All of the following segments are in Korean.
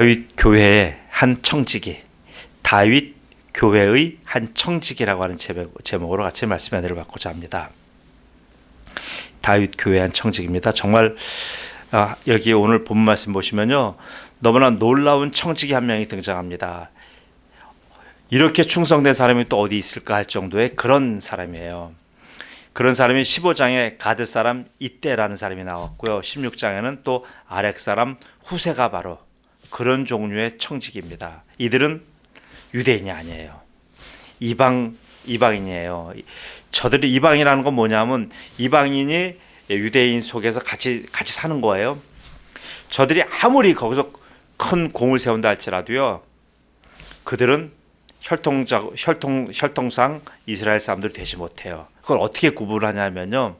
다윗 교회의 한 청지기, 다윗 교회의 한 청지기라고 하는 제목으로 같이 말씀을 내려받고자 합니다. 다윗 교회의 한 청지기입니다. 정말 여기 오늘 본 말씀 보시면요, 너무나 놀라운 청지기 한 명이 등장합니다. 이렇게 충성된 사람이 또 어디 있을까 할 정도의 그런 사람이에요. 그런 사람이 15장에 가드 사람 이때라는 사람이 나왔고요. 16장에는 또 아렉 사람 후세가 바로 그런 종류의 청지기입니다. 이들은 유대인이 아니에요. 이방인이에요. 저들이 이방이라는 건 뭐냐면 이방인이 유대인 속에서 같이 사는 거예요. 저들이 아무리 거기서 큰 공을 세운다 할지라도요, 그들은 혈통상 이스라엘 사람들이 되지 못해요. 그걸 어떻게 구분하냐면요,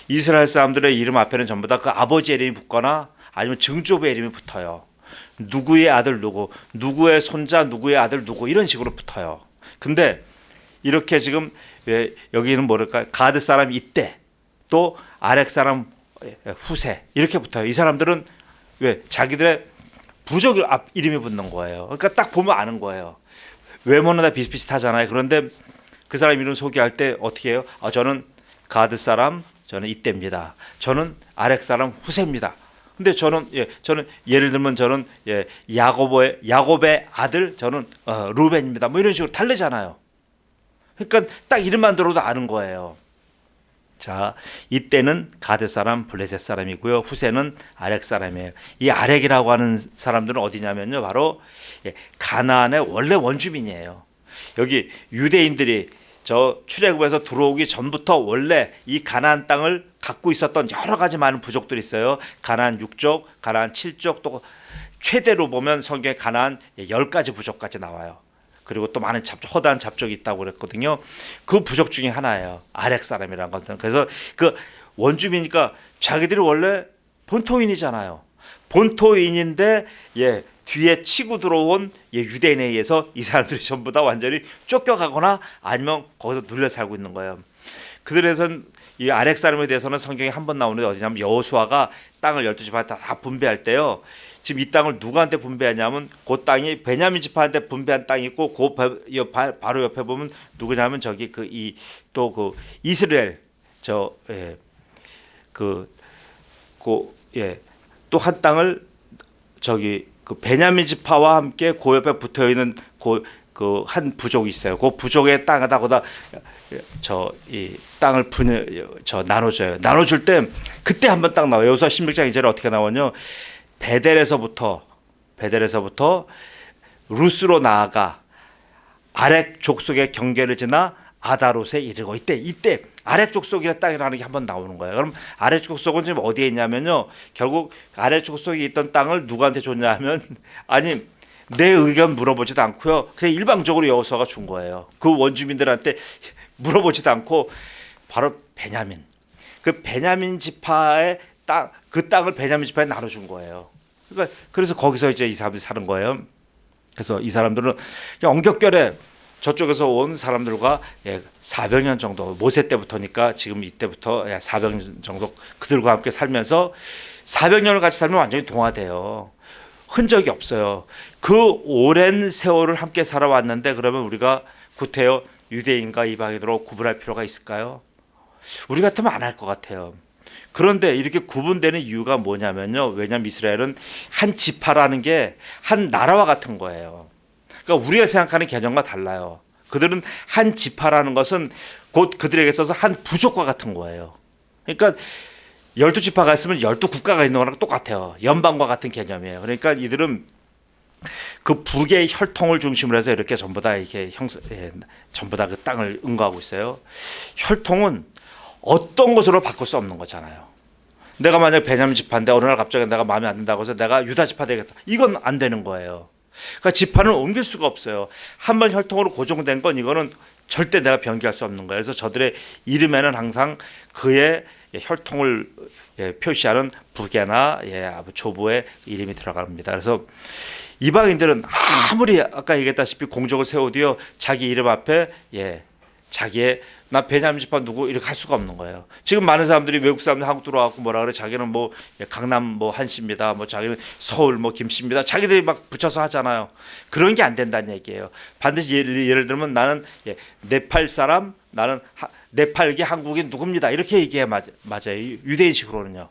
이스라엘 사람들의 이름 앞에는 전부 다 그 아버지의 이름이 붙거나 아니면 증조부의 이름이 붙어요. 누구의 아들 누구, 누구의 손자 누구의 아들 누구, 이런 식으로 붙어요. 근데 이렇게 지금 여기는 뭐랄까, 가드 사람 이때, 또 아렉 사람 후세, 이렇게 붙어요. 이 사람들은 왜 자기들의 부족 앞 이름이 붙는 거예요. 그러니까 딱 보면 아는 거예요. 외모는 다 비슷비슷하잖아요. 그런데 그 사람 이름 소개할 때 어떻게 해요? 저는 가드 사람, 저는 이때입니다. 저는 아렉 사람 후세입니다. 근데 저는 예를 들면 저는 야곱의 아들, 저는 루벤입니다. 뭐 이런 식으로 다르잖아요. 그러니까 딱 이름만 들어도 아는 거예요. 자, 이때는 가드 사람 블레셋 사람이고요. 후세는 아렉 사람이에요. 이 아렉이라고 하는 사람들은 어디냐면요, 바로 가나안의 원래 원주민이에요. 여기 유대인들이 저 출애굽에서 들어오기 전부터 원래 이 가나안 땅을 갖고 있었던 여러 가지 많은 부족들이 있어요. 가나안 6족, 가나안 7족, 또 최대로 보면 성경에 가나안 10가지 부족까지 나와요. 그리고 또 많은 허다한 잡족이 있다고 그랬거든요. 그 부족 중에 하나예요, 아렉 사람이라는 것은. 그래서 그 원주민이니까 자기들이 원래 본토인이잖아요. 본토인인데 뒤에 치고 들어온 유대인에 의해서 이 사람들이 전부 다 완전히 쫓겨가거나 아니면 거기서 눌려 살고 있는 거예요. 그들에선 이 아렉 사람에 대해서는 성경에 한 번 나오는데 어디냐면 여호수아가 땅을 12지파 다 분배할 때요, 지금 이 땅을 누구한테 분배하냐면 그 땅이 베냐민 지파한테 분배한 땅이 있고 바로 옆에 보면 누구냐면 저기 그 이스라엘 또 한 땅을 저기 그 베냐민 지파와 함께 그 옆에 붙어 있는 그 한 부족이 있어요. 그 부족의 땅에다가 이 땅을 나눠줘요. 나눠줄 때 그때 한번 딱 나와요. 여호수아 16장 2절에 어떻게 나오냐요? 베델에서부터 루스로 나아가 아렉 족속의 경계를 지나 아다롯에 이르고, 이때 아렉 족속의 땅이라는 게 한번 나오는 거예요. 그럼 아렉 족속은 지금 어디에 있냐면요, 결국 아렉 족속에 있던 땅을 누구한테 줬냐 하면 아니, 내 의견 물어보지도 않고요, 그냥 일방적으로 여호수아가 준 거예요. 그 원주민들한테 물어보지도 않고 바로 그 베냐민 지파의 땅, 그 땅을 베냐민 지파에 나눠준 거예요. 그러니까 그래서 거기서 이제 이 사람들이 사는 거예요. 그래서 이 사람들은 엄격결에 저쪽에서 온 사람들과 400년 정도, 모세 때부터니까 지금 이때부터 400년 정도 그들과 함께 살면서 400년을 같이 살면 완전히 동화돼요. 흔적이 없어요. 그 오랜 세월을 함께 살아왔는데 그러면 우리가 구태여 유대인과 이방인으로 구분할 필요가 있을까요? 우리 같으면 안 할 것 같아요. 그런데 이렇게 구분되는 이유가 뭐냐면요, 왜냐하면 이스라엘은 한 지파라는 게 한 나라와 같은 거예요. 그러니까 우리가 생각하는 개념과 달라요. 그들은 한 지파라는 것은 곧 그들에게 있어서 한 부족과 같은 거예요. 그러니까 12지파가 있으면 12국가가 있는 거랑 똑같아요. 연방과 같은 개념이에요. 그러니까 이들은 그 북의 혈통을 중심으로 해서 이렇게 전부 다 전부 다 그 땅을 응거하고 있어요. 혈통은 어떤 것으로 바꿀 수 없는 거잖아요. 내가 만약 베냐민 지파인데 어느 날 갑자기 내가 마음에 안 든다고 해서 내가 유다 지파 되겠다, 이건 안 되는 거예요. 그러니까 지파는 옮길 수가 없어요. 한번 혈통으로 고정된 건 이거는 절대 내가 변기할 수 없는 거예요. 그래서 저들의 이름에는 항상 그의 혈통을 표시하는 부계나 조부의 이름이 들어갑니다. 그래서 이방인들은 아무리 아까 얘기했다시피 공적을 세우디요, 자기 이름 앞에 자기의 나 베냐민 지파 누구 이렇게 할 수가 없는 거예요. 지금 많은 사람들이 외국 사람들 한국 들어와갖고 뭐라 그래, 자기는 뭐 강남 뭐 한씨입니다, 뭐 자기는 서울 뭐 김씨입니다, 자기들이 막 붙여서 하잖아요. 그런 게 안 된다는 얘기예요. 반드시 예를 들면 나는 네팔 사람, 나는 네팔계 한국인 누굽니다, 이렇게 얘기해. 맞아요. 유대인식으로는요.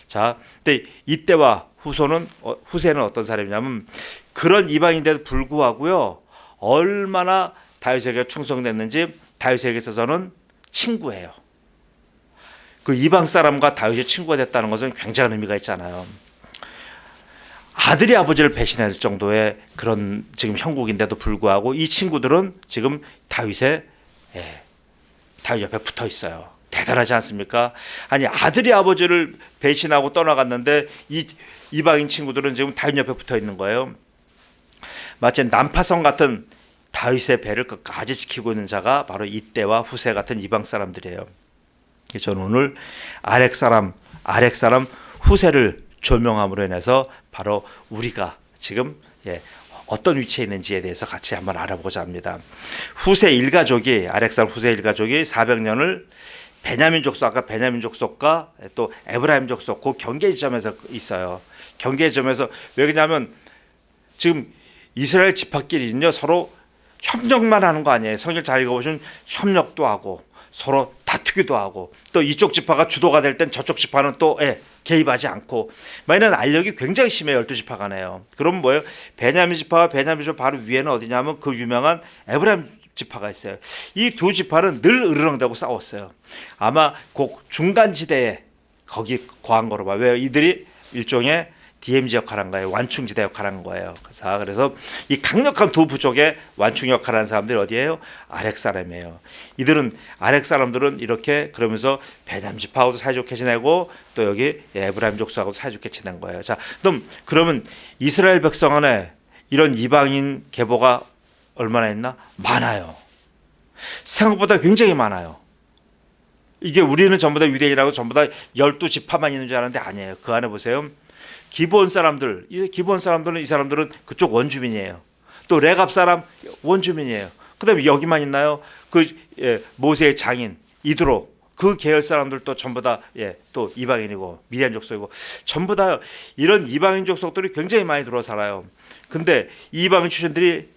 자, 근데 이때와 후세는 어떤 사람이냐면 그런 이방인데도 불구하고요, 얼마나 다윗에게 충성됐는지 다윗에게 있어서는 친구예요. 그 이방 사람과 다윗이 친구가 됐다는 것은 굉장한 의미가 있잖아요. 아들이 아버지를 배신할 정도의 그런 지금 형국인데도 불구하고 이 친구들은 지금 다윗 옆에 붙어 있어요. 대단하지 않습니까? 아니, 아들이 아버지를 배신하고 떠나갔는데 이 이방인 친구들은 지금 다윗 옆에 붙어 있는 거예요. 마치 난파선 같은 다윗의 배를 끝까지 지키고 있는 자가 바로 이때와 후세 같은 이방 사람들이에요. 저는 오늘 아렉 사람 후세를 조명함으로 인해서 바로 우리가 지금 어떤 위치에 있는지에 대해서 같이 한번 알아보고자 합니다. 후세 일가족이, 아렉 사람 후세 일가족이 400년을 베냐민 족속, 아까 베냐민 족속과 또 에브라임 족속 그 경계 지점에서 있어요. 경계 지점에서 왜 그러냐면 지금 이스라엘 지파끼리는요 서로 협력만 하는 거 아니에요. 성경 잘 읽어보시면 협력도 하고 서로 다투기도 하고 또 이쪽 지파가 주도가 될 땐 저쪽 지파는 또 개입하지 않고 막 이런 알력이 굉장히 심해요. 12지파 간에요. 그럼 뭐예요? 베냐민 지파 바로 위에는 어디냐면 그 유명한 에브라임 지파가 있어요. 이 두 지파는 늘 으르렁대고 싸웠어요. 아마 그 중간지대에 거기 거한 거로 봐요. 왜? 이들이 일종의 DMZ 역할한 거예요. 완충지대 역할한 거예요. 그래서 이 강력한 두 부족의 완충 역할하는 사람들이 어디예요? 아렉 사람이에요. 이들은 아렉 사람들은 이렇게 그러면서 베냐민 지파하고도 사이좋게 지내고 또 여기 에브라임 족속하고도 사이좋게 지낸 거예요. 자, 그러면 이스라엘 백성 안에 이런 이방인 계보가 얼마나 있나? 많아요. 생각보다 굉장히 많아요. 이게 우리는 전부 다 유대인이라고 전부 다 12지파만 있는 줄 알았는데 아니에요. 그 안에 보세요. 기브온 사람들은 이 사람들은 그쪽 원주민이에요. 또 레갑 사람 원주민이에요. 그다음에 여기만 있나요? 모세의 장인 이드로 그 계열 사람들도 전부 다 또 이방인이고 미디안 족속이고 전부 다 이런 이방인 족속들이 굉장히 많이 들어 살아요. 근데 이방인 출신들이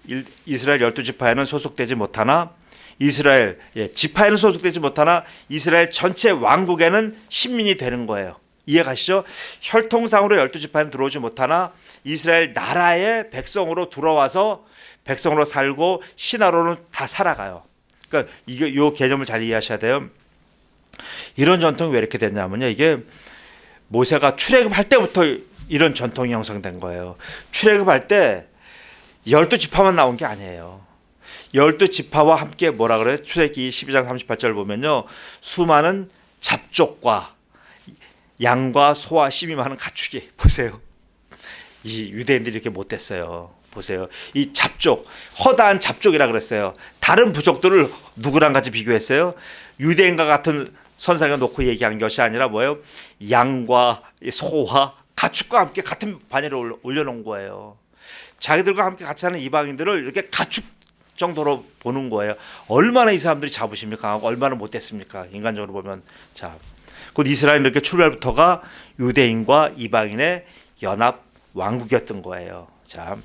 이스라엘 12지파에는 소속되지 못하나 이스라엘 지파에는 소속되지 못하나 이스라엘 전체 왕국에는 신민이 되는 거예요. 이해가시죠? 혈통상으로 12지파는 들어오지 못하나 이스라엘 나라의 백성으로 들어와서 백성으로 살고 신하로는 다 살아가요. 그러니까 이 개념을 잘 이해하셔야 돼요. 이런 전통이 왜 이렇게 됐냐면요. 이게 모세가 출애굽할 때부터 이런 전통이 형성된 거예요. 출애굽할 때 12지파만 나온 게 아니에요. 12지파와 함께 뭐라 그래요? 출애굽기 12장 38절 보면요. 수많은 잡족과 양과 소와 심이 많은 가축이 보세요. 이 유대인들이 이렇게 못됐어요. 보세요. 이 잡족, 허다한 잡족이라 그랬어요. 다른 부족들을 누구랑 같이 비교했어요? 유대인과 같은 선상에 놓고 얘기한 것이 아니라 뭐예요? 양과 소와 가축과 함께 같은 반열에 올려놓은 거예요. 자기들과 함께 같이 사는 이방인들을 이렇게 가축 정도로 보는 거예요. 얼마나 이 사람들이 자부심이 강하고 얼마나 못됐습니까? 인간적으로 보면. 자, 곧 이스라엘은 이렇게 출발부터가 유대인과 이방인의 연합 왕국이었던 거예요. 자,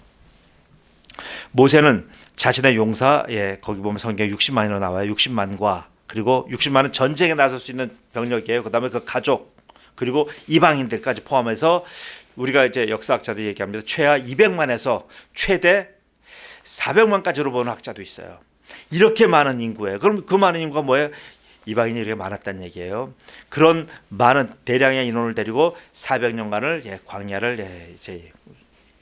모세는 자신의 용사, 거기 보면 성경에 60만이나 나와요. 60만과 그리고 60만은 전쟁에 나설 수 있는 병력이에요. 그다음에 그 가족 그리고 이방인들까지 포함해서 우리가 이제 역사학자들이 얘기합니다. 최하 200만에서 최대 400만까지로 보는 학자도 있어요. 이렇게 많은 인구예요. 그럼 그 많은 인구가 뭐예요? 이방인이 이렇게 많았다는 얘기예요. 그런 많은 대량의 인원을 데리고 400년간을 광야를 이제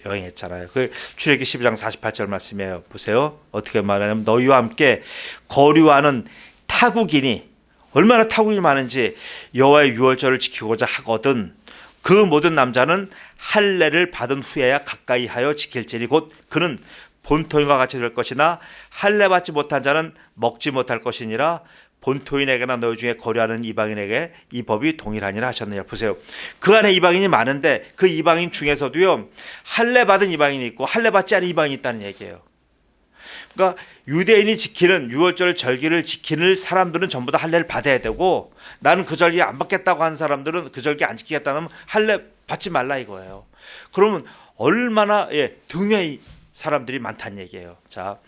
여행했잖아요. 그 출애굽기 12장 48절 말씀이에요. 보세요. 어떻게 말하냐면 너희와 함께 거류하는 타국인이 얼마나 타국인이 많은지 여호와의 유월절을 지키고자 하거든 그 모든 남자는 할례를 받은 후에야 가까이 하여 지킬지니 곧 그는 본토인과 같이 될 것이나 할례 받지 못한 자는 먹지 못할 것이니라 본토인에게나 너희 중에 거류하는 이방인에게 이 법이 동일하니라 하셨느냐. 보세요. 그 안에 이방인이 많은데 그 이방인 중에서도요 할례 받은 이방인이 있고 할례 받지 않은 이방인이 있다는 얘기예요. 그러니까 유대인이 지키는 유월절 절기를 지키는 사람들은 전부 다 할례를 받아야 되고, 나는 그 절기 안 받겠다고 하는 사람들은 그 절기 안 지키겠다는 할례 받지 말라 이거예요. 그러면 얼마나 등의 사람들이 많다는 얘기예요. 자,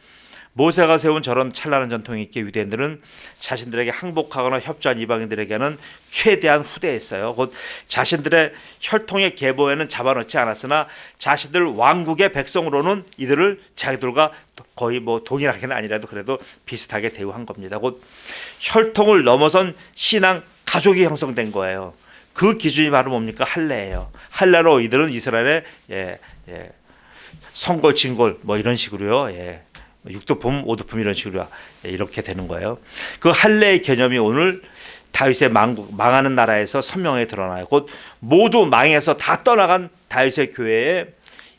모세가 세운 저런 찬란한 전통이 있기에 유대인들은 자신들에게 항복하거나 협조한 이방인들에게는 최대한 후대했어요. 곧 자신들의 혈통의 계보에는 잡아넣지 않았으나 자신들 왕국의 백성으로는 이들을 자기들과 거의 뭐 동일하게는 아니라도 그래도 비슷하게 대우한 겁니다. 곧 혈통을 넘어선 신앙 가족이 형성된 거예요. 그 기준이 바로 뭡니까? 할례예요. 할례로 이들은 이스라엘의 성골, 진골 뭐 이런 식으로요. 육두품, 오두품 이런 식으로 이렇게 되는 거예요. 그 할례의 개념이 오늘 다윗의 망하는 나라에서 선명하게 드러나요. 곧 모두 망해서 다 떠나간 다윗의 교회에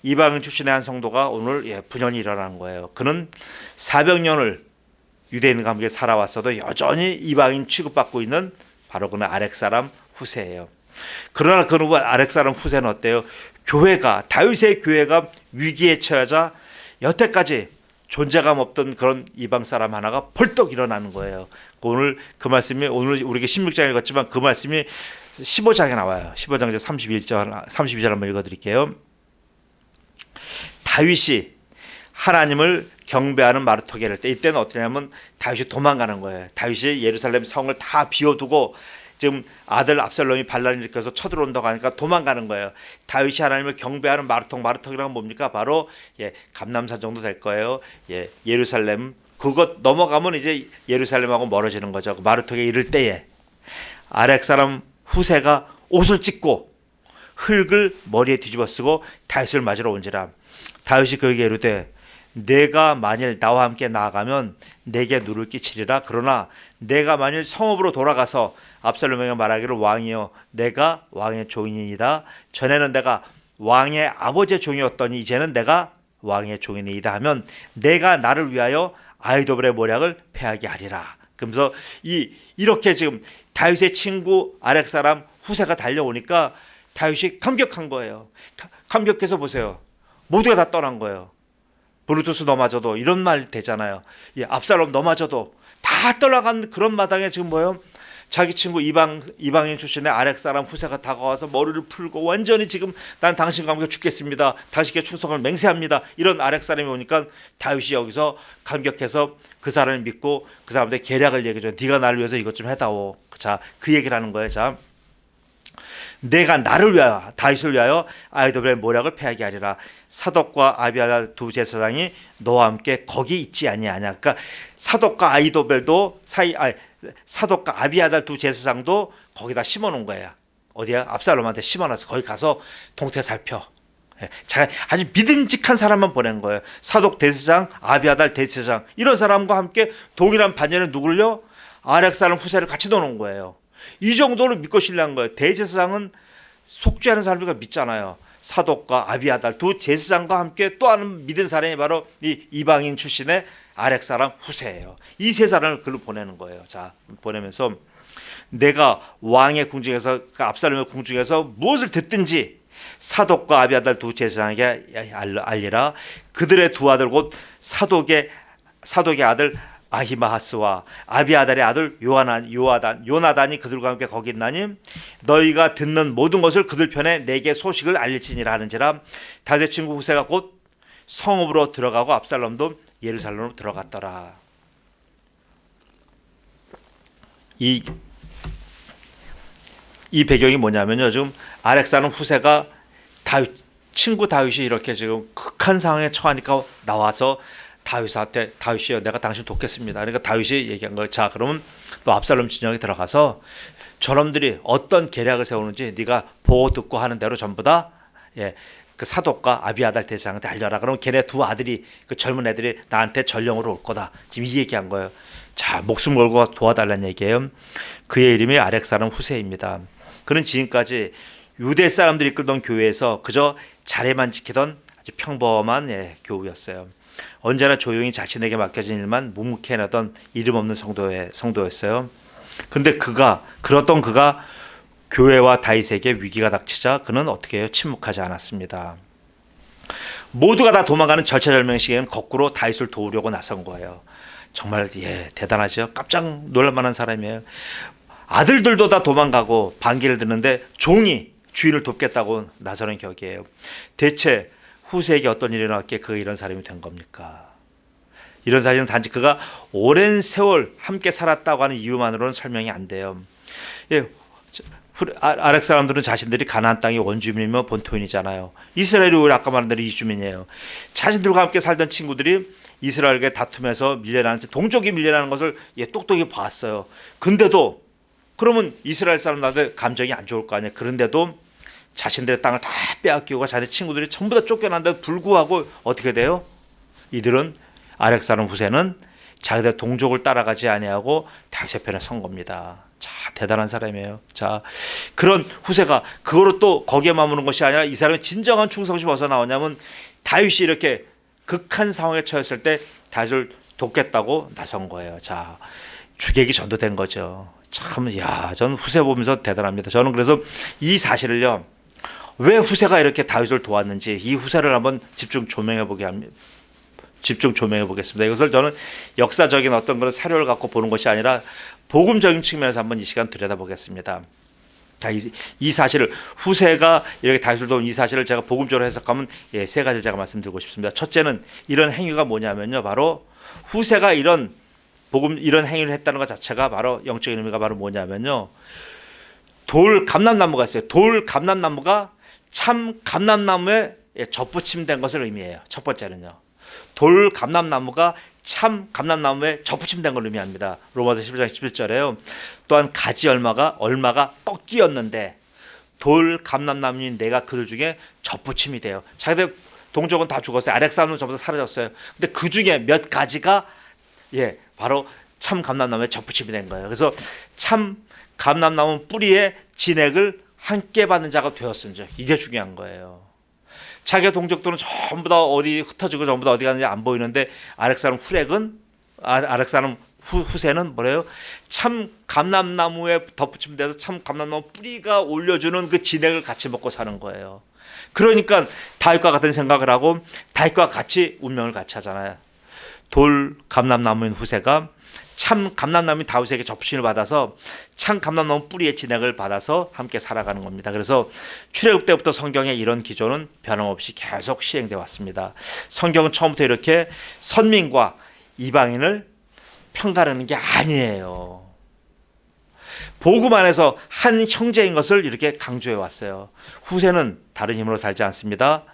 이방인 출신의 한 성도가 오늘 분연이 일어나는 거예요. 그는 400년을 유대인과 함께 살아왔어도 여전히 이방인 취급받고 있는 바로 그는 아렉 사람 후세예요. 그러나 그 아렉 사람 후세는 어때요? 다윗의 교회가 위기에 처하자 여태까지 존재감 없던 그런 이방 사람 하나가 벌떡 일어나는 거예요. 오늘 그 말씀이, 오늘 우리가 16장 읽었지만 그 말씀이 15장에 나와요. 15장 32절 한번 읽어드릴게요. 다윗이 하나님을 경배하는 마르토게를 때, 이때는 어떠냐면 다윗이 도망가는 거예요. 다윗이 예루살렘 성을 다 비워두고 지금 아들 압살롬이 반란을 일으켜서 쳐들어온다고 하니까 도망가는 거예요. 다윗이 하나님을 경배하는 마르톡이란 뭡니까? 바로 감람산 정도 될 거예요. 예루살렘, 그것 넘어가면 이제 예루살렘하고 멀어지는 거죠. 마르톡에 이를 때에 아렉 사람 후세가 옷을 찢고 흙을 머리에 뒤집어 쓰고 다윗을 맞으러 온지라. 다윗이 그에게 이르되 내가 만일 나와 함께 나아가면 내게 누를 끼치리라. 그러나 내가 만일 성읍으로 돌아가서 압살롬에게 말하기를 왕이여 내가 왕의 종이니이다. 전에는 내가 왕의 아버지의 종이었더니 이제는 내가 왕의 종이니이다 하면 내가 나를 위하여 아히도벨의 모략을 패하게 하리라. 그러면서 이렇게 지금 다윗의 친구 아렉 사람 후세가 달려오니까 다윗이 감격한 거예요. 감격해서 보세요. 모두가 다 떠난 거예요. 브루투스 너마저도 이런 말 되잖아요. 압살롬 너마저도 다 떠나간 그런 마당에 지금 뭐예요? 자기 친구 이방인 출신의 아렉 사람 후세가 다가와서 머리를 풀고 완전히 지금 난 당신과 함께 죽겠습니다. 당신께 충성을 맹세합니다. 이런 아렉 사람이 오니까 다윗이 여기서 감격해서 그 사람을 믿고 그 사람한테 계략을 얘기해줘. 네가 나를 위해서 이것 좀 해다오. 자, 그 얘기를 하는 거예요. 자, 내가 나를 위하여 다윗을 위하여 아히도벨의 모략을 패하게 하리라. 사독과 아비아달 두 제사장이 너와 함께 거기 있지 아니하냐. 그러니까 사독과 아비아달 두 제사장도 거기다 심어놓은 거예요. 어디야? 압살롬한테 심어놔서 거기 가서 동태 살펴. 아주 믿음직한 사람만 보낸 거예요. 사독 대제사장, 아비아달 대제사장 이런 사람과 함께 동일한 반열에 누굴요? 아렉 사람 후세를 같이 넣어놓은 거예요. 이 정도로 믿고 신뢰한 거예요. 대제사장은 속죄하는 사람이니까 믿잖아요. 사독과 아비아달 두 제사장과 함께 또 하는 믿은 사람이 바로 이 이방인 출신의 아렉 사람 후세예요. 이 세 사람을 글로 보내는 거예요. 자, 보내면서 내가 왕의 궁중에서 압살롬의 궁중에서 무엇을 듣든지 사독과 아비아달 두 제사장에게 알리라. 그들의 두 아들 곧 사독의 아들 아히마하스와 아비아달의 아들 요나단이 그들과 함께 거기 있나니 너희가 듣는 모든 것을 그들 편에 내게 소식을 알릴지니라 하는지라. 다윗의 친구 후세가 곧 성읍으로 들어가고 압살롬도 예루살렘으로 들어갔더라. 이 배경이 뭐냐면요, 지금 아렉 사람 후세가 친구 다윗이 이렇게 지금 극한 상황에 처하니까 나와서 다윗한테 다윗이요 내가 당신 돕겠습니다. 그러니까 다윗이 얘기한 거예요. 자, 그러면 또 압살롬 진영에 들어가서 저놈들이 어떤 계략을 세우는지 네가 보고 듣고 하는 대로 전부 다 그 사독과 아비아달 대제사장한테 알려라. 그러면 걔네 두 아들이 그 젊은 애들이 나한테 전령으로 올 거다. 지금 이 얘기한 거예요. 자, 목숨 걸고 도와달라는 얘기예요. 그의 이름이 아렉 사람 후세입니다. 그는 지금까지 유대 사람들이 이끌던 교회에서 그저 자리만 지키던 아주 평범한 교우였어요. 언제나 조용히 자신에게 맡겨진 일만 묵묵히 해나던 이름 없는 성도였어요. 그런데 그가 교회와 다윗에게 위기가 닥치자 그는 어떻게 해요? 침묵하지 않았습니다. 모두가 다 도망가는 절체절명의 시기에는 거꾸로 다윗을 도우려고 나선 거예요. 정말 대단하죠. 깜짝 놀랄 만한 사람이에요. 아들들도 다 도망가고 반기를 드는데 종이 주인을 돕겠다고 나서는 격이에요. 대체 후세에게 어떤 일이 일어났기에 그가 이런 사람이 된 겁니까? 이런 사실은 단지 그가 오랜 세월 함께 살았다고 하는 이유만으로는 설명이 안 돼요. 아렉 사람들은 자신들이 가나안 땅의 원주민이며 본토인이잖아요. 이스라엘이 오히려 아까 말한 대로 이주민이에요. 자신들과 함께 살던 친구들이 이스라엘과 다툼에서 밀려나는, 동족이 밀려나는 것을 똑똑히 봤어요. 근데도 그러면 이스라엘 사람들한테 감정이 안 좋을 거 아니에요. 그런데도 자신들의 땅을 다 빼앗기고 자기 친구들이 전부 다 쫓겨난데도 불구하고 어떻게 돼요? 이들은 아렉 사람 후세는 자기들 동족을 따라가지 아니하고 다윗의 편에 선 겁니다. 자, 대단한 사람이에요. 자, 그런 후세가 그거로 또 거기에 머무는 것이 아니라 이 사람의 진정한 충성심이 어디서 나오냐면 다윗이 이렇게 극한 상황에 처했을 때 다윗을 돕겠다고 나선 거예요. 자, 주객이 전도된 거죠. 참, 저는 후세 보면서 대단합니다. 저는 그래서 이 사실을요, 왜 후세가 이렇게 다윗을 도왔는지 이 후세를 한번 집중 조명해 보겠습니다. 이것을 저는 역사적인 어떤 그런 사료를 갖고 보는 것이 아니라 복음적인 측면에서 한번 이 시간 들여다보겠습니다. 이 사실을, 후세가 이렇게 다윗을 도운 이 사실을 제가 복음적으로 해석하면 세 가지를 제가 말씀드리고 싶습니다. 첫째는 이런 행위가 뭐냐면요, 바로 후세가 이런 행위를 했다는 것 자체가 바로 영적인 의미가 바로 뭐냐면요, 돌 감람나무가 있어요. 돌 감람나무가 참 감람나무에 접붙임된 것을 의미해요. 첫 번째는요, 돌 감람나무가 참 감람나무에 접붙임된 걸 의미합니다. 로마서 11장 11절에요. 또한 가지 얼마가 꺾이었는데 돌 감람나무인 내가 그들 중에 접붙임이 돼요. 자기들 동족은 다 죽었어요. 아렉 사람은 전부 다 사라졌어요. 근데 그 중에 몇 가지가 바로 참 감람나무에 접붙임이 된 거예요. 그래서 참 감람나무 뿌리에 진액을 함께 받는 자가 되었습니다. 이게 중요한 거예요. 자기의 동족들은 전부 다 어디 흩어지고 전부 다 어디 가는지 안 보이는데 아렉 사람 후세는 뭐래요? 참 감람나무에 덧붙임돼서 참 감람나무 뿌리가 올려주는 그 진액을 같이 먹고 사는 거예요. 그러니까 다윗과 같은 생각을 하고 다윗과 같이 운명을 같이 하잖아요. 돌 감람나무인 후세가 참 감람나무인 다윗에게 접신을 받아서 참 감람나무 뿌리의 진액을 받아서 함께 살아가는 겁니다. 그래서 출애굽 때부터 성경에 이런 기조는 변함없이 계속 시행되어 왔습니다. 성경은 처음부터 이렇게 선민과 이방인을 편가르는 게 아니에요. 복음 안에서 한 형제인 것을 이렇게 강조해 왔어요. 후세는 다른 힘으로 살지 않습니다.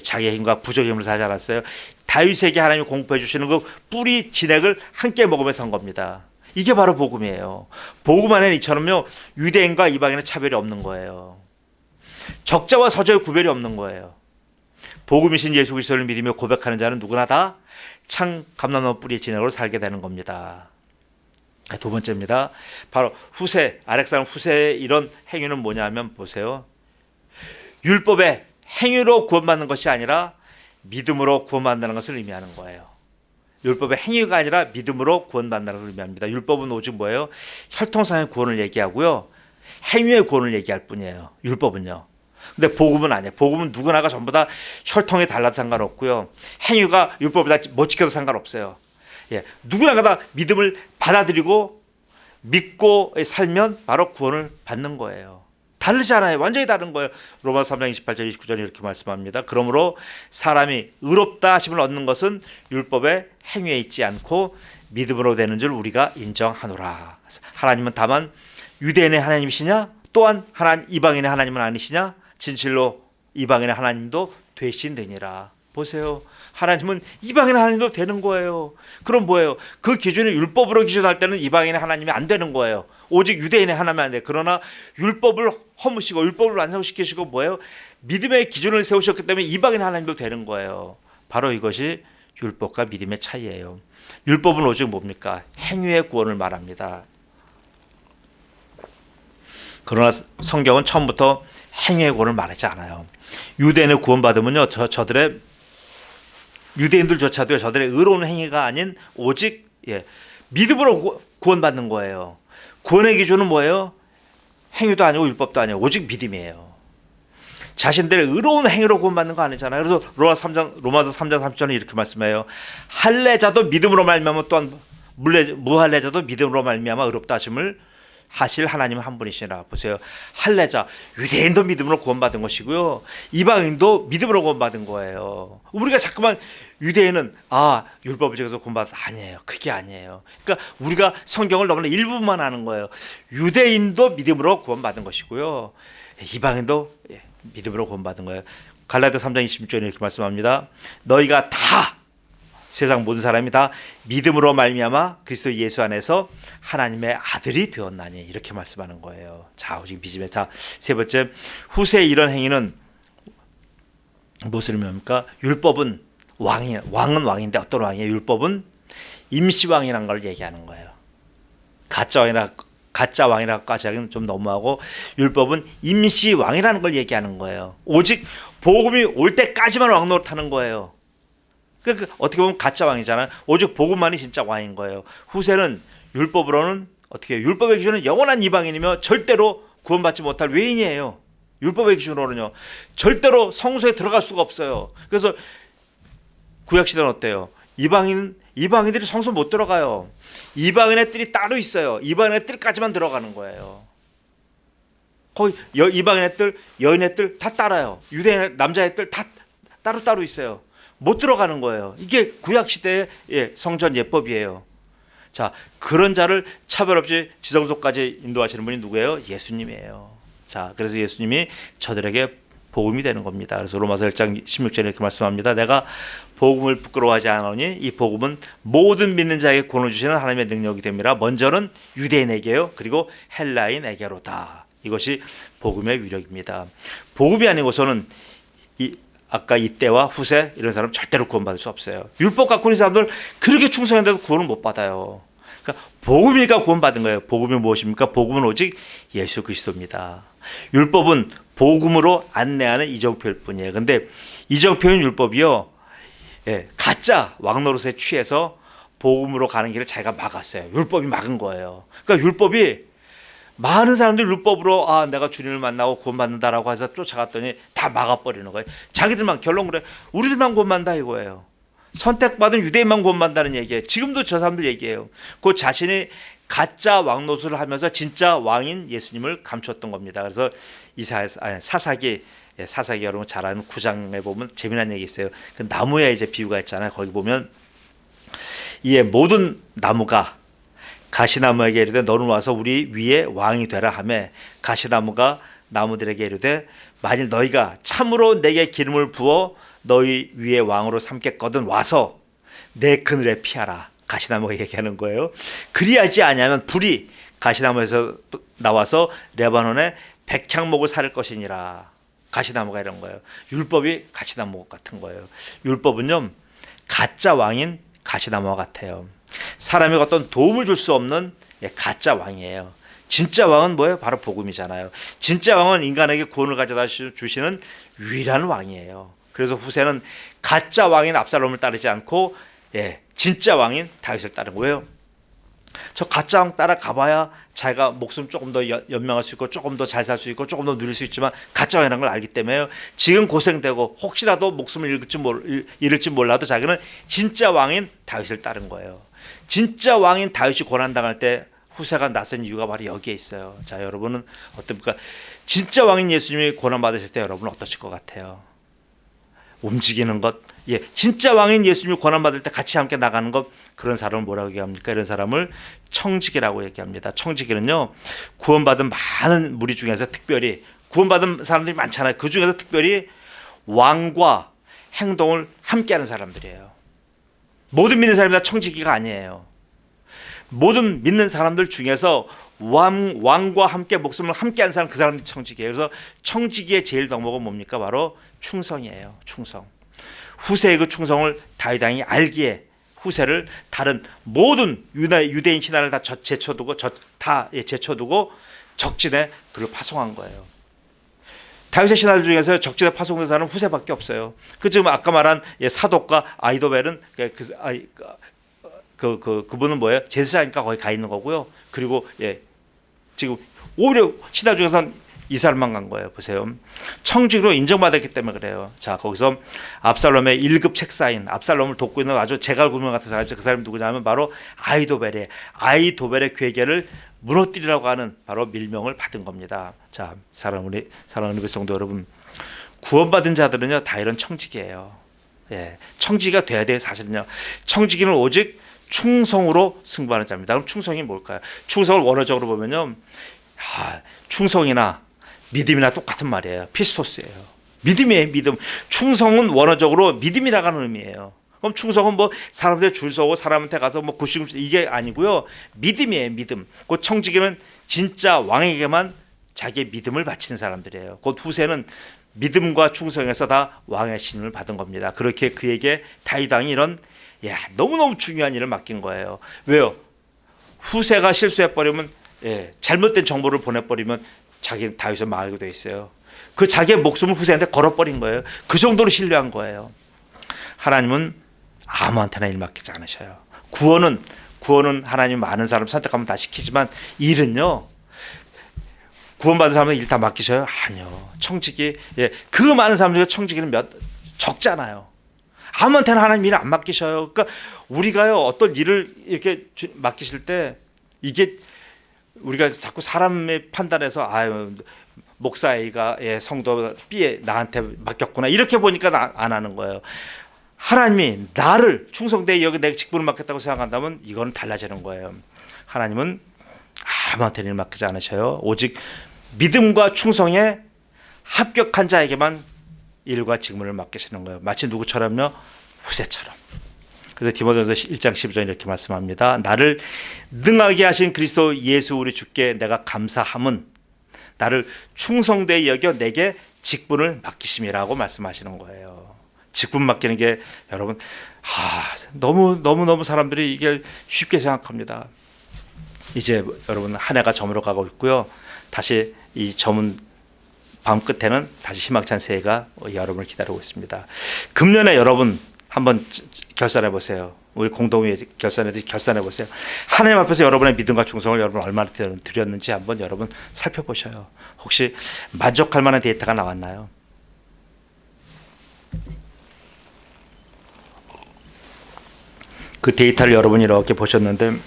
자기의 힘과 부족의 힘으로 살지 않았어요. 다윗에게 하나님이 공급해 주시는 그 뿌리 진액을 함께 먹으면서 산 겁니다. 이게 바로 복음이에요. 복음 안에는 이처럼요, 유대인과 이방인의 차별이 없는 거예요. 적자와 서자의 구별이 없는 거예요. 복음이신 예수 그리스도를 믿으며 고백하는 자는 누구나 다 참 감람나무 뿌리의 진액으로 살게 되는 겁니다. 두 번째입니다. 바로 후세, 아렉 사람 후세의 이런 행위는 뭐냐면 보세요. 율법의 행위로 구원받는 것이 아니라 믿음으로 구원받는 것을 의미하는 거예요. 율법의 행위가 아니라 믿음으로 구원받는 것을 의미합니다. 율법은 오직 뭐예요? 혈통상의 구원을 얘기하고요, 행위의 구원을 얘기할 뿐이에요. 율법은요. 근데 복음은 아니에요. 복음은 누구나가 전부 다 혈통이 달라도 상관없고요, 행위가 율법을 다 못 지켜도 상관없어요. 누구나가 다 믿음을 받아들이고 믿고 살면 바로 구원을 받는 거예요. 다르지 않아요. 완전히 다른 거예요. 로마서 3장 28절 29절에 이렇게 말씀합니다. 그러므로 사람이 의롭다 하심을 얻는 것은 율법의 행위에 있지 않고 믿음으로 되는 줄 우리가 인정하노라. 하나님은 다만 유대인의 하나님이시냐, 또한 이방인의 하나님은 아니시냐, 진실로 이방인의 하나님도 되신되니라. 보세요. 하나님은 이방인의 하나님도 되는 거예요. 그럼 뭐예요? 그 기준을 율법으로 기준할 때는 이방인의 하나님이 안 되는 거예요. 오직 유대인의 하나님이 안 돼요. 그러나 율법을 허무시고 율법을 완성시키시고 뭐예요? 믿음의 기준을 세우셨기 때문에 이방인의 하나님도 되는 거예요. 바로 이것이 율법과 믿음의 차이예요. 율법은 오직 뭡니까? 행위의 구원을 말합니다. 그러나 성경은 처음부터 행위의 구원을 말하지 않아요. 유대인의 구원받으면요, 저들의 유대인들조차도 저들의 의로운 행위가 아닌 오직 믿음으로 구원받는 거예요. 구원의 기준은 뭐예요? 행위도 아니고 율법도 아니고 오직 믿음이에요. 자신들의 의로운 행위로 구원받는 거 아니잖아요. 그래서 로마서 3장 30절에 이렇게 말씀해요. 할례자도 믿음으로 말미암아 또한 무할례자도 믿음으로 말미암아 의롭다 하심을 하실 하나님은 한 분이시라. 보세요. 할례자, 유대인도 믿음으로 구원받은 것이고요. 이방인도 믿음으로 구원받은 거예요. 우리가 자꾸만 유대인은 율법을 지켜서 구원받았다. 아니에요. 그게 아니에요. 그러니까 우리가 성경을 너무나 일부만 아는 거예요. 유대인도 믿음으로 구원받은 것이고요. 이방인도 믿음으로 구원받은 거예요. 갈라디아 3장 26절에 이렇게 말씀합니다. 너희가 다 세상 모든 사람이 다 믿음으로 말미암아 그리스도 예수 안에서 하나님의 아들이 되었나니 이렇게 말씀하는 거예요. 자, 오직 믿음에. 자, 세 번째, 후세의 이런 행위는 무엇을 의미합니까? 율법은 왕은 왕인데 어떤 왕이에요? 율법은 임시 왕이라는 걸 얘기하는 거예요. 가짜 왕이라고까지 하기는 좀 너무하고, 율법은 임시 왕이라는 걸 얘기하는 거예요. 오직 복음이 올 때까지만 왕 노릇하는 거예요. 그러니까 어떻게 보면 가짜 왕이잖아요. 오직 복음만이 진짜 왕인 거예요. 후세는 율법으로는 어떻게 해요? 율법의 기준은 영원한 이방인이며 절대로 구원받지 못할 외인이에요. 율법의 기준으로는요. 절대로 성소에 들어갈 수가 없어요. 그래서 구약시대는 어때요? 이방인들이 성소 못 들어가요. 이방인의 뜰이 따로 있어요. 이방인의 뜰까지만 들어가는 거예요. 거기 이방인의 뜰, 여인의 뜰 다 따라요. 유대인 남자의 뜰 다 따로 있어요. 못 들어가는 거예요. 이게 구약시대의 성전 예법이에요. 자, 그런 자를 차별 없이 지성소까지 인도하시는 분이 누구예요? 예수님이에요. 자, 그래서 예수님이 저들에게 복음이 되는 겁니다. 그래서 로마서 1장 16절에 이렇게 말씀합니다. 내가 복음을 부끄러워하지 않으니 이 복음은 모든 믿는 자에게 구원을 주시는 하나님의 능력이 됩니다. 먼저는 유대인에게요. 그리고 헬라인에게로다. 이것이 복음의 위력입니다. 복음이 아니고서는 아까 이때와 후세 이런 사람 절대로 구원받을 수 없어요. 율법 갖고 있는 사람들 그렇게 충성했는데도 구원을 못 받아요. 그러니까 복음이니까 구원받은 거예요. 복음이 무엇입니까? 복음은 오직 예수 그리스도입니다. 율법은 복음으로 안내하는 이정표일 뿐이에요. 근데 이정표인 율법이요, 가짜 왕노릇에 취해서 복음으로 가는 길을 자기가 막았어요. 율법이 막은 거예요. 그러니까 율법이 많은 사람들이 율법으로 내가 주님을 만나고 구원받는다라고 해서 쫓아갔더니 다 막아버리는 거예요. 자기들만, 결론 그래, 우리들만 구원받는다 이거예요. 선택받은 유대인만 구원받는다는 얘기예요. 지금도 저 사람들 얘기해요. 그 자신이 가짜 왕노릇을 하면서 진짜 왕인 예수님을 감추었던 겁니다. 그래서 사사기 여러분 잘 아는 9장에 보면 재미난 얘기 있어요. 그 나무에 이제 비유가 있잖아요. 거기 보면 이에 모든 나무가 가시나무에게 이르되 너는 와서 우리 위에 왕이 되라 하매, 가시나무가 나무들에게 이르되 만일 너희가 참으로 내게 기름을 부어 너희 위에 왕으로 삼겠거든 와서 내 그늘에 피하라. 가시나무가 얘기하는 거예요. 그리하지 아니하면 불이 가시나무에서 나와서 레바논에 백향목을 사를 것이니라. 가시나무가 이런 거예요. 율법이 가시나무 같은 거예요. 율법은요, 가짜 왕인 가시나무와 같아요. 사람이 어떤 도움을 줄 수 없는 가짜 왕이에요. 진짜 왕은 뭐예요? 바로 복음이잖아요. 진짜 왕은 인간에게 구원을 가져다 주시는 유일한 왕이에요. 그래서 후세는 가짜 왕인 압살롬을 따르지 않고 진짜 왕인 다윗을 따른 거예요. 저 가짜 왕 따라가봐야 자기가 목숨 조금 더 연명할 수 있고 조금 더 잘 살 수 있고 조금 더 누릴 수 있지만 가짜 왕이라는 걸 알기 때문에 지금 고생되고 혹시라도 목숨을 잃을지 몰라도 자기는 진짜 왕인 다윗을 따른 거예요. 진짜 왕인 다윗이 고난당할 때 후세가 나선 이유가 바로 여기에 있어요. 자, 여러분은 어떻습니까? 진짜 왕인 예수님이 고난받으실 때 여러분은 어떠실 것 같아요? 움직이는 것, 진짜 왕인 예수님이 고난받을 때 같이 함께 나가는 것, 그런 사람을 뭐라고 얘기합니까? 이런 사람을 청지기라고 얘기합니다. 청지기는요, 구원받은 많은 무리 중에서 특별히 구원받은 사람들이 많잖아요. 그 중에서 특별히 왕과 행동을 함께하는 사람들이에요. 모든 믿는 사람이 다 청지기가 아니에요. 모든 믿는 사람들 중에서 왕과 함께 목숨을 함께하는 사람, 그 사람이 청지기예요. 그래서 청지기의 제일 덕목은 뭡니까? 바로 충성이에요. 충성. 후세의 그 충성을 다윗 왕이 알기에 후세를 다른 모든 유대인 신하를 다 제쳐두고 적진에 그를 파송한 거예요. 다윗의 신하들 중에서 적진에 파송된 사람은 후세밖에 없어요. 그 지금 아까 말한 사독과 아이도벨은 그분은 뭐예요? 제사장이니까 거기 가 있는 거고요. 그리고 지금 오히려 신하 중에서는 이스라엘만 간 거예요. 보세요. 청직으로 인정받았기 때문에 그래요. 자, 거기서 압살롬의 1급 책사인, 압살롬을 돕고 있는 아주 제갈구명 같은 사람이죠. 그 사람이 누구냐면 바로 아히도벨의 괴계를 무너뜨리라고 하는 바로 밀명을 받은 겁니다. 자, 사랑하는 우리 성도 여러분, 구원받은 자들은요 다 이런 청지기예요. 예, 청지기가 돼야 돼요. 사실은요, 청지기는 오직 충성으로 승부하는 자입니다. 그럼 충성이 뭘까요? 충성을 원어적으로 보면요, 충성이나 믿음이나 똑같은 말이에요. 피스토스예요. 믿음이에요. 믿음. 충성은 원어적으로 믿음이라는 의미예요. 그럼 충성은 뭐 사람들 줄 서고 사람한테 가서 뭐 굿시금 이게 아니고요. 믿음이에요. 믿음. 그 청지기는 진짜 왕에게만 자기의 믿음을 바치는 사람들이에요. 곧 후세는 믿음과 충성에서 다 왕의 신을 받은 겁니다. 그렇게 그에게 다윗 왕이 이런 너무너무 중요한 일을 맡긴 거예요. 왜요? 후세가 실수해버리면 잘못된 정보를 보내버리면 자기 다윗은 망하게 돼 있어요. 그 자기의 목숨을 후세한테 걸어버린 거예요. 그 정도로 신뢰한 거예요. 하나님은 아무한테나 일 맡기지 않으셔요. 구원은 하나님 많은 사람 선택하면 다 시키지만 일은요, 구원받은 사람은 일 다 맡기셔요? 아니요. 청지기, 그 많은 사람 중에 청지기는 적잖아요. 아무한테나 하나님 일을 안 맡기셔요. 그러니까 우리가요 어떤 일을 이렇게 맡기실 때 이게 우리가 자꾸 사람의 판단해서 목사 A가 성도 B에 나한테 맡겼구나 이렇게 보니까 안 하는 거예요. 하나님이 나를 충성되게 여기 내 직분을 맡겼다고 생각한다면 이건 달라지는 거예요. 하나님은 아무한테나 일 맡기지 않으셔요. 오직 믿음과 충성에 합격한 자에게만 일과 직분을 맡기시는 거예요. 마치 누구처럼요? 후세처럼. 그래서 디모데전서 1장 12절 이렇게 말씀합니다. 나를 능하게 하신 그리스도 예수 우리 주께 내가 감사함은 나를 충성되이 여겨 내게 직분을 맡기심이라고 말씀하시는 거예요. 직분 맡기는 게 여러분 너무 사람들이 이게 쉽게 생각합니다. 이제 여러분 한 해가 저물어 가고 있고요. 다시 이 저문 밤 끝에는 다시 희망찬 새해가 여러분을 기다리고 있습니다. 금년에 여러분 한번 결산해 보세요. 우리 공동회에 결산해 보세요. 하나님 앞에서 여러분의 믿음과 충성을 여러분 얼마나 드렸는지 한번 여러분 살펴보셔요. 혹시 만족할 만한 데이터가 나왔나요? 그 데이터를 여러분이 이렇게 보셨는데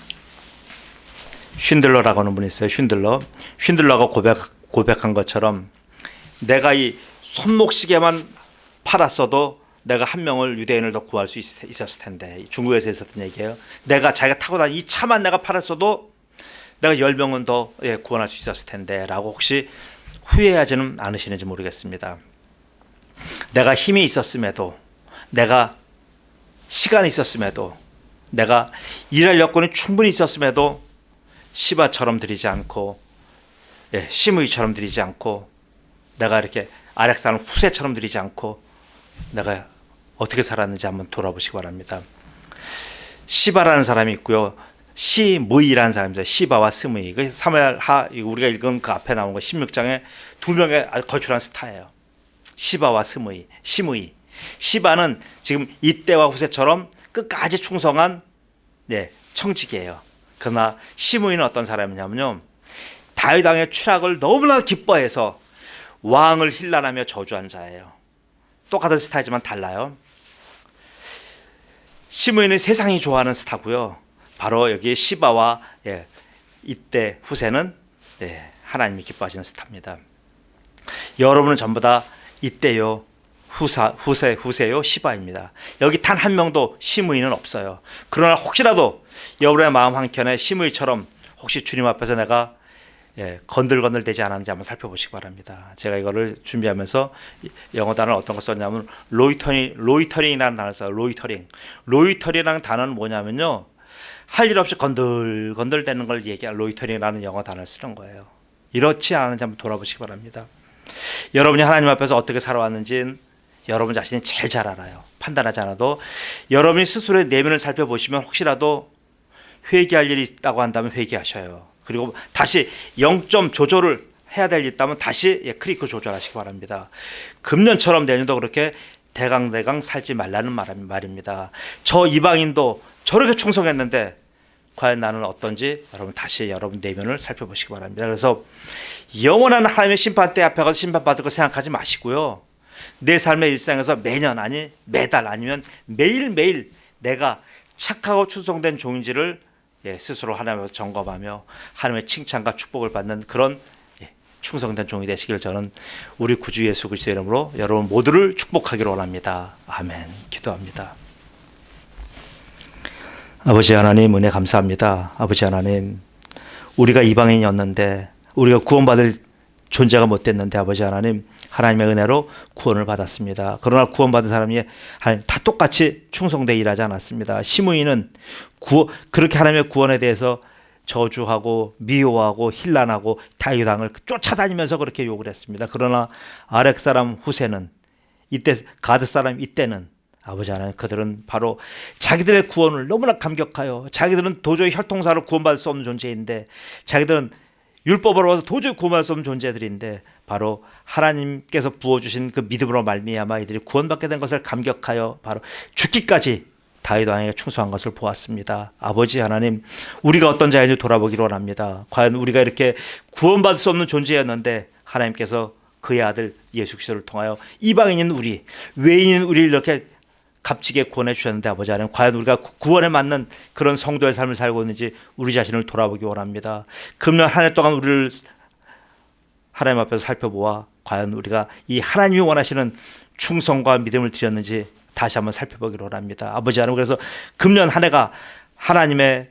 쉰들러라고 하는 분이 있어요. 쉰들러가 고백한 것처럼 내가 이 손목시계만 팔았어도 내가 한 명을 유대인을 더 구할 수 있었을 텐데, 중국에서 있었던 얘기예요. 내가 자기가 타고 다니는 이 차만 내가 팔았어도 내가 10명은 더 구원할 수 있었을 텐데 라고 혹시 후회하지는 않으시는지 모르겠습니다. 내가 힘이 있었음에도, 내가 시간이 있었음에도, 내가 일할 여건이 충분히 있었음에도 시바처럼 드리지 않고 시므이처럼 드리지 않고 내가 이렇게 아렉사는 후세처럼 드리지 않고 내가 어떻게 살았는지 한번 돌아보시기 바랍니다. 시바라는 사람이 있고요. 시므이라는 사람입니다. 시바와 스므이. 그 사무엘하 우리가 읽은 그 앞에 나온 거 16장에 두 명의 아주 걸출한 스타예요. 시바와 스므이. 시바는 지금 이때와 후세처럼 끝까지 충성한 청지기예요. 그러나 시므이는 어떤 사람이냐면요, 다윗 왕의 추락을 너무나 기뻐해서 왕을 힐난하며 저주한 자예요. 똑같은 스타이지만 달라요. 시므이는 세상이 좋아하는 스타고요. 바로 여기 시바와 이때 후세는 하나님이 기뻐하시는 스타입니다. 여러분은 전부 다 이때요, 후세요, 시바입니다. 여기 단 한 명도 시므이는 없어요. 그러나 혹시라도 여러분의 마음 한켠에 시므이처럼 혹시 주님 앞에서 내가 건들건들 되지 않았는지 한번 살펴보시기 바랍니다. 제가 이거를 준비하면서 영어 단어를 어떤 거 썼냐면 로이터링이라는 단어를 써요. 로이터링이라는 단어는 뭐냐면요, 할 일 없이 건들대는 걸 얘기한 로이터링이라는 영어 단어를 쓰는 거예요. 이렇지 않은지 한번 돌아보시기 바랍니다. 여러분이 하나님 앞에서 어떻게 살아왔는지는 여러분 자신이 제일 잘 알아요. 판단하지 않아도 여러분이 스스로의 내면을 살펴보시면 혹시라도 회개할 일이 있다고 한다면 회개하셔요. 그리고 다시 0점 조절을 해야 될 일이 있다면 다시 크리크 조절하시기 바랍니다. 금년처럼 내년도 그렇게 대강 살지 말라는 말입니다. 저 이방인도 저렇게 충성했는데 과연 나는 어떤지 여러분 다시 여러분 내면을 살펴보시기 바랍니다. 그래서 영원한 하나님의 심판대 앞에 가서 심판받을 거 생각하지 마시고요. 내 삶의 일상에서 매년 아니 매달 아니면 매일매일 내가 착하고 충성된 종인지를 스스로 하나님께서 점검하며 하나님의 칭찬과 축복을 받는 그런 충성된 종이 되시길 저는 우리 구주 예수 그리스도의 이름으로 여러분 모두를 축복하기를 원합니다. 아멘. 기도합니다. 아버지 하나님 은혜 감사합니다. 아버지 하나님 우리가 이방인이었는데 우리가 구원받을 존재가 못됐는데 아버지 하나님 하나님의 은혜로 구원을 받았습니다. 그러나 구원받은 사람이 다 똑같이 충성되게 일하지 않았습니다. 시므이는 그렇게 하나님의 구원에 대해서 저주하고 미워하고 힐난하고 다윗 왕을 쫓아다니면서 그렇게 욕을 했습니다. 그러나 아렉 사람 후세는 이때 가드 사람 이때는 아버지 하나님 그들은 바로 자기들의 구원을 너무나 감격하여 자기들은 도저히 혈통사로 구원받을 수 없는 존재인데 자기들은 율법으로 와서 도저히 구원받을 수 없는 존재들인데 바로 하나님께서 부어주신 그 믿음으로 말미암아 이들이 구원받게 된 것을 감격하여 바로 죽기까지 다윗 왕에게 충성한 것을 보았습니다. 아버지 하나님 우리가 어떤 자인지 돌아보기를 원합니다. 과연 우리가 이렇게 구원받을 수 없는 존재였는데 하나님께서 그의 아들 예수 그리스도를 통하여 이방인인 우리 외인인 우리를 이렇게 값지게 구원해 주셨는데 아버지 하나님 과연 우리가 구원에 맞는 그런 성도의 삶을 살고 있는지 우리 자신을 돌아보기 원합니다. 금년 한 해 동안 우리를 하나님 앞에서 살펴보아 과연 우리가 이 하나님이 원하시는 충성과 믿음을 드렸는지 다시 한번 살펴보기를 원합니다. 아버지 하나님 그래서 금년 한 해가 하나님의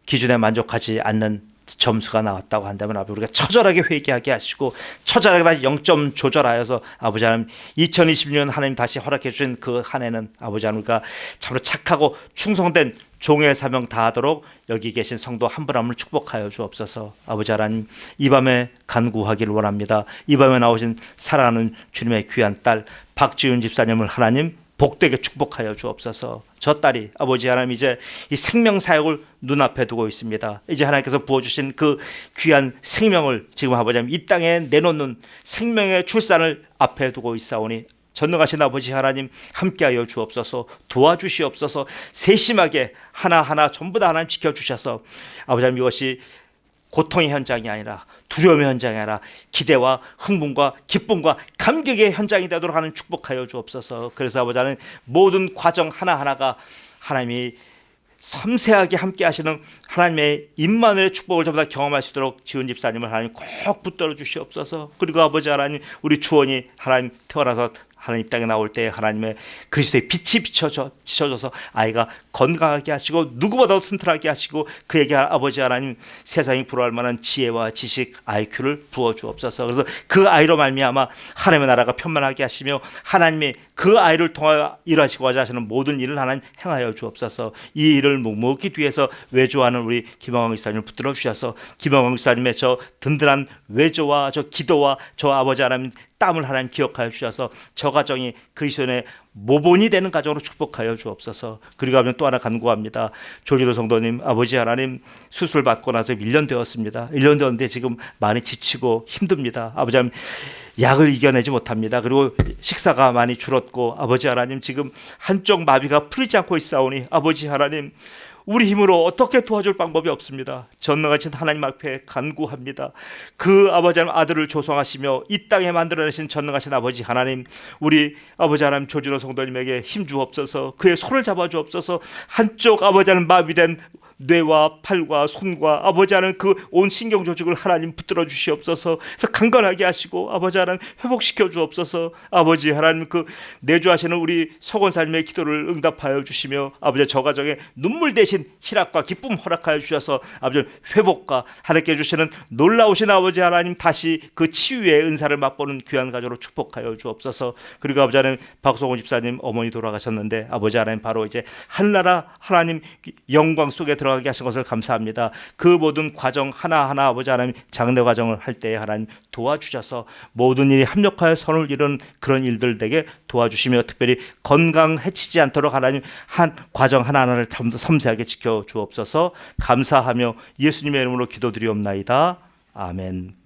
기준에 만족하지 않는 점수가 나왔다고 한다면 아버지 우리가 처절하게 회개하게 하시고 처절하게 0점 조절하여서 아버지 하나님 2020년 하나님 다시 허락해 주신 그 한 해는 아버지 하나님 우리가 참으로 착하고 충성된 종의 사명 다하도록 여기 계신 성도 한 분 한 분을 축복하여 주옵소서. 아버지 하나님 이 밤에 간구하기를 원합니다. 이 밤에 나오신 사랑하는 주님의 귀한 딸 박지윤 집사님을 하나님 복되게 축복하여 주옵소서. 저 딸이 아버지 하나님 이제 이 생명 사역을 눈앞에 두고 있습니다. 이제 하나님께서 부어주신 그 귀한 생명을 지금 아버지 하나님 이 땅에 내놓는 생명의 출산을 앞에 두고 있사오니 전능하신 아버지 하나님 함께하여 주옵소서. 도와주시옵소서. 세심하게 하나하나 전부 다 하나님 지켜주셔서 아버지 하나님 이것이 고통의 현장이 아니라 두려움의 현장이 아니라 기대와 흥분과 기쁨과 감격의 현장이 되도록 하는 축복하여 주옵소서. 그래서 아버지 하나님 모든 과정 하나하나가 하나님이 섬세하게 함께 하시는 하나님의 임마누엘의 축복을 전부 다 경험할 수 있도록 지은 집사님을 하나님 꼭 붙들어 주시옵소서. 그리고 아버지 하나님 우리 주원이 하나님 태어나서 하나님 땅에 나올 때 하나님의 그리스도의 빛이 비춰져서 아이가 건강하게 하시고 누구보다도 튼튼하게 하시고 그에게 아버지 하나님 세상이 부러워할 만한 지혜와 지식 IQ를 부어주옵소서. 그래서 그 아이로 말미암아 하나님의 나라가 편만하게 하시며 하나님이 그 아이를 통하여 일하시고자 하시는 모든 일을 하나님 행하여 주옵소서. 이 일을 묵묵히 뒤에서 외조하는 우리 김영광 목사님을 붙들어 주셔서 김영광 목사님의 저 든든한 외조와 저 기도와 저 아버지 하나님 땀을 하나님 기억하여 주셔서 저 가정이 그리스도의 모본이 되는 가정으로 축복하여 주옵소서. 그리고 하면 또 하나 간구합니다. 조지로 성도님 아버지 하나님 수술 받고 나서 1년 되었습니다. 1년 되었는데 지금 많이 지치고 힘듭니다. 아버지 하나님 약을 이겨내지 못합니다. 그리고 식사가 많이 줄었고 아버지 하나님 지금 한쪽 마비가 풀리지 않고 있사오니 아버지 하나님 우리 힘으로 어떻게 도와줄 방법이 없습니다. 전능하신 하나님 앞에 간구합니다. 그 아버지 하나님 아들을 조성하시며 이 땅에 만들어내신 전능하신 아버지 하나님 우리 아버지 하나님 조진호 성도님에게 힘 주옵소서. 그의 손을 잡아 주옵소서. 한쪽 아버지 하나님 마비된 뇌와 팔과 손과 아버지 하나님 그 온 신경 조직을 하나님 붙들어 주시옵소서. 그래서 강건하게 하시고 아버지 하나님 회복시켜 주옵소서. 아버지 하나님 그 내주하시는 우리 서건사님의 기도를 응답하여 주시며 아버지 저 가정에 눈물 대신 희락과 기쁨 허락하여 주셔서 아버지 회복과 하나님께 주시는 놀라우신 아버지 하나님 다시 그 치유의 은사를 맛보는 귀한 가정으로 축복하여 주옵소서. 그리고 아버지 하나님 박성호 집사님 어머니 돌아가셨는데 아버지 하나님 바로 이제 한나라 하나님 영광 속에 들어가게 하신 것을 감사합니다. 그 모든 과정 하나하나 아버지 하나님 장례 과정을 할 때 하나님 도와주셔서 모든 일이 합력하여 선을 이루는 그런 일들 되게 도와주시며 특별히 건강 해치지 않도록 하나님 한 과정 하나하나를 참 더 섬세하게 지켜주옵소서. 감사하며 예수님의 이름으로 기도드리옵나이다. 아멘.